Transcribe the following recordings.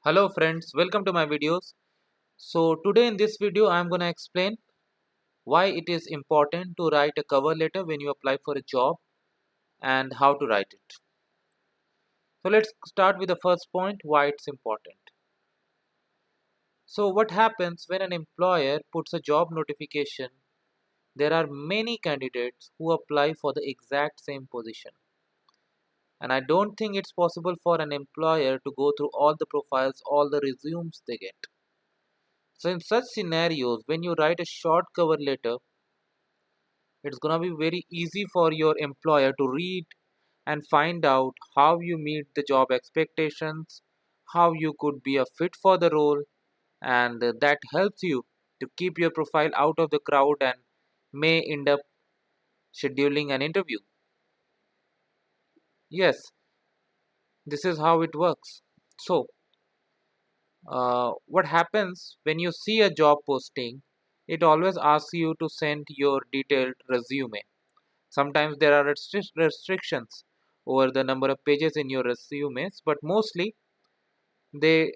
Hello friends, welcome to my videos. So today in this video I am going to explain why it is important to write a cover letter when you apply for a job and how to write it. So let's start with the first point, why it's important. So what happens when an employer puts a job notification? There are many candidates who apply for the exact same position. And I don't think it's possible for an employer to go through all the profiles, all the resumes they get. So in such scenarios, when you write a short cover letter, it's gonna be very easy for your employer to read and find out how you meet the job expectations, how you could be a fit for the role, and that helps you to keep your profile out of the crowd and may end up scheduling an interview. Yes, this is how it works. So, what happens when you see a job posting? It always asks you to send your detailed resume. Sometimes there are restrictions over the number of pages in your resumes, but mostly they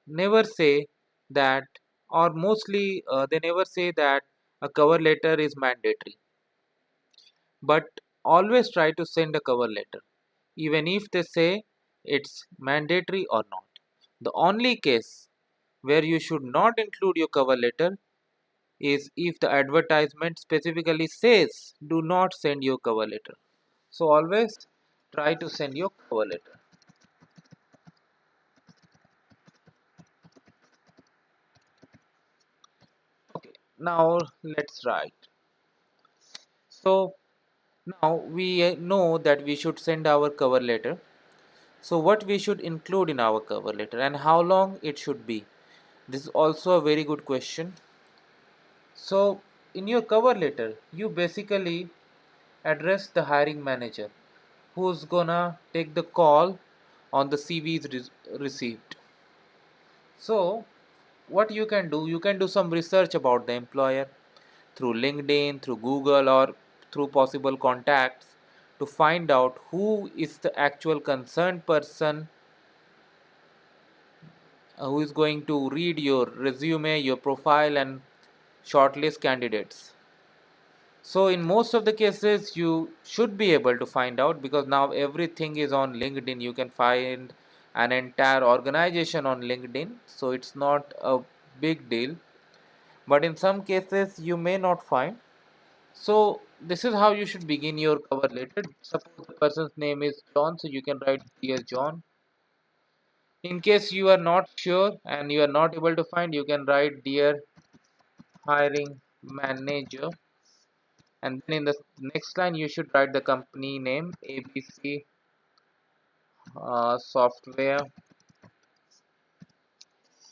never say that, or mostly they never say that a cover letter is mandatory. But always try to send a cover letter, even if they say it's mandatory or not. The only case where you should not include your cover letter is if the advertisement specifically says do not send your cover letter. So always try to send your cover letter. Okay, now let's write. So now we know that we should send our cover letter. So what we should include in our cover letter and how long it should be. This is also a very good question. So in your cover letter, you basically address the hiring manager who's gonna take the call on the CVs received. So what you can do some research about the employer through LinkedIn, through Google, or through possible contacts to find out who is the actual concerned person who is going to read your resume, your profile, and shortlist candidates. So, in most of the cases, you should be able to find out because now everything is on LinkedIn. You can find an entire organization on LinkedIn, so it's not a big deal. But in some cases, you may not find. So this is how you should begin your cover letter. Suppose the person's name is John, so you can write Dear John. In case you are not sure and you are not able to find, you can write Dear Hiring Manager. And then in the next line, you should write the company name ABC Software.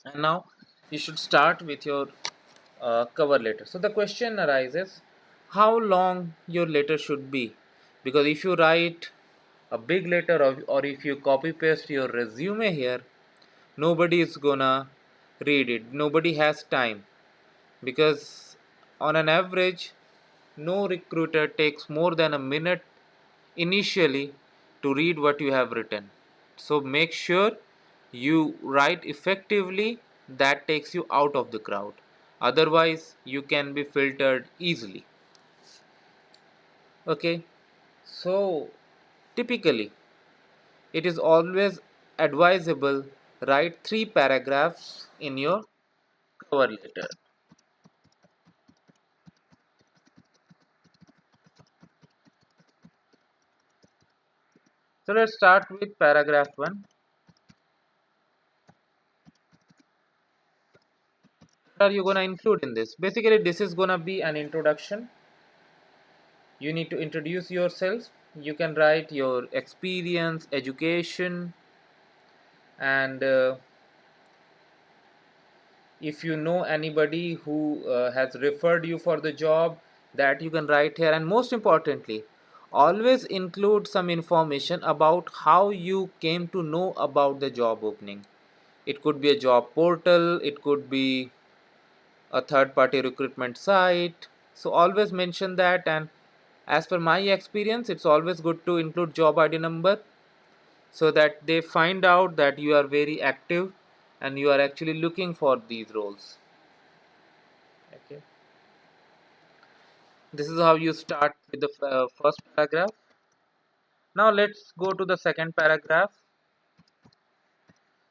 And now you should start with your cover letter. So the question arises how long your letter should be, because if you write a big letter or if you copy paste your resume here, nobody is gonna read it, nobody has time, because on an average no recruiter takes more than a minute initially to read what you have written. So make sure you write effectively, that takes you out of the crowd, otherwise you can be filtered easily. Okay, so typically it is always advisable write 3 paragraphs in your cover letter. So let's start with paragraph 1. What are you going to include in this? Basically this is going to be an introduction. You need to introduce yourself. You can write your experience, education, and if you know anybody who has referred you for the job, that you can write here. And most importantly, always include some information about how you came to know about the job opening. It could be a job portal, it could be a third party recruitment site. So always mention that. And as per my experience, it's always good to include job ID number so that they find out that you are very active and you are actually looking for these roles. Okay, this is how you start with the first paragraph. Now let's go to the second paragraph.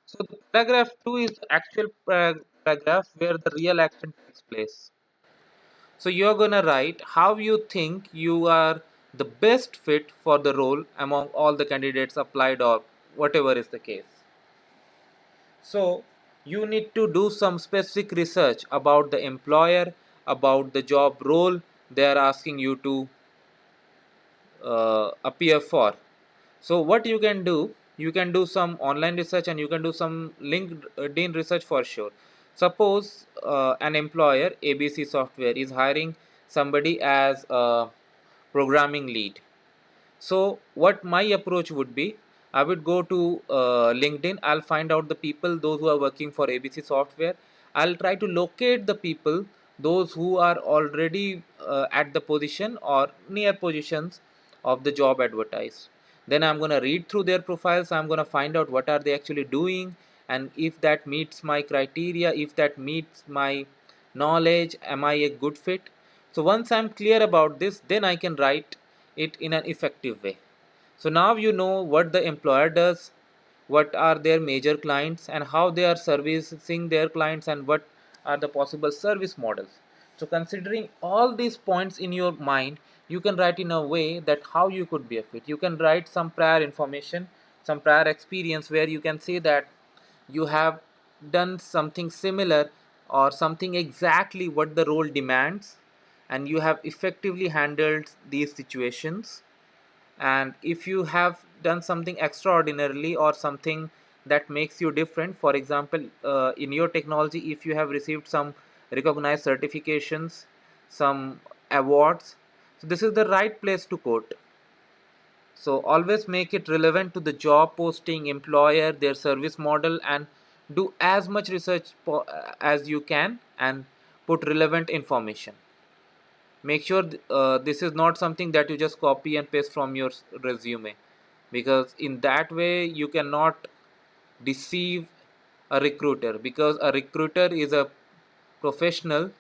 So the paragraph 2 is the actual paragraph where the real action takes place. So you're gonna write how you think you are the best fit for the role among all the candidates applied, or whatever is the case. So you need to do some specific research about the employer, about the job role they are asking you to appear for. So what you can do some online research and you can do some LinkedIn research for sure. Suppose an employer, ABC Software, is hiring somebody as a programming lead. So what my approach would be, I would go to LinkedIn. I'll find out the people, those who are working for ABC Software. I'll try to locate the people, those who are already at the position or near positions of the job advertised. Then I'm going to read through their profiles. I'm going to find out what are they actually doing, and if that meets my criteria, if that meets my knowledge, am I a good fit? So once I'm clear about this, then I can write it in an effective way. So now you know what the employer does, what are their major clients, and how they are servicing their clients, and what are the possible service models. So considering all these points in your mind, you can write in a way that how you could be a fit. You can write some prior information, some prior experience, where you can say that you have done something similar or something exactly what the role demands, and you have effectively handled these situations. And if you have done something extraordinarily or something that makes you different, for example, in your technology, if you have received some recognized certifications, some awards, so this is the right place to quote. So always make it relevant to the job posting, employer, their service model, and do as much research as you can, and put relevant information. Make sure this is not something that you just copy and paste from your resume, because in that way you cannot deceive a recruiter, because a recruiter is a professional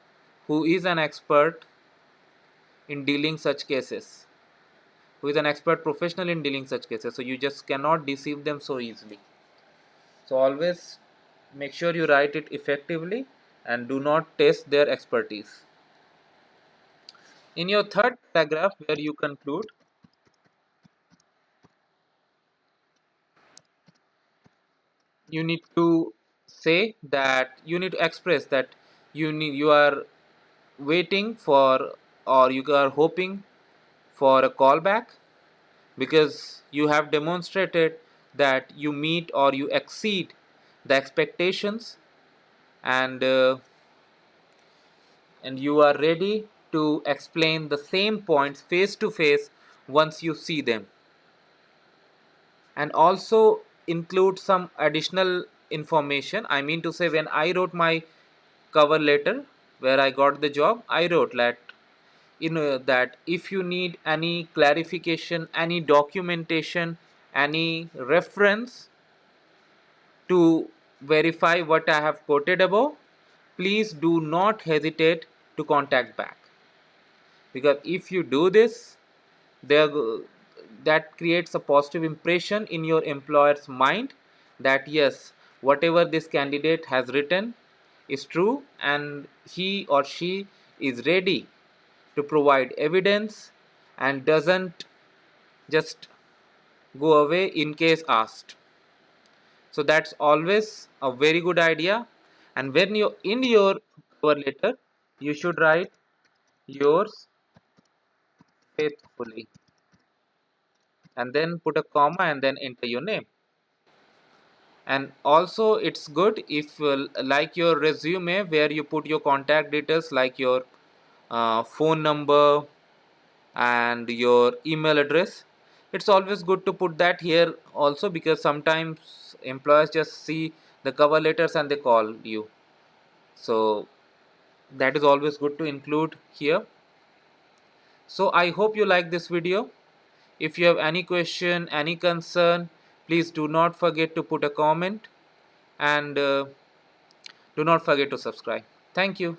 who is an expert in dealing such cases, who is an expert professional in dealing such cases, so you just cannot deceive them so easily. So always make sure you write it effectively and do not test their expertise. In your third paragraph, where you conclude, you need to say that you need to express that you are waiting for, or you are hoping for a callback, because you have demonstrated that you meet or you exceed the expectations, and and you are ready to explain the same points face to face once you see them, and also include some additional information. I mean to say, when I wrote my cover letter where I got the job, I wrote that that if you need any clarification, any documentation, any reference to verify what I have quoted above, please do not hesitate to contact back. Because if you do this, there that creates a positive impression in your employer's mind that yes, whatever this candidate has written is true, and he or she is ready to provide evidence and doesn't just go away in case asked. So that's always a very good idea. And when you in your cover letter, you should write yours faithfully, and then put a comma and then enter your name. And also it's good if like your resume, where you put your contact details like your phone number and your email address. It's always good to put that here also, because sometimes employers just see the cover letters and they call you. So that is always good to include here. So I hope you like this video. If you have any question, any concern, please do not forget to put a comment. and do not forget to subscribe. Thank you.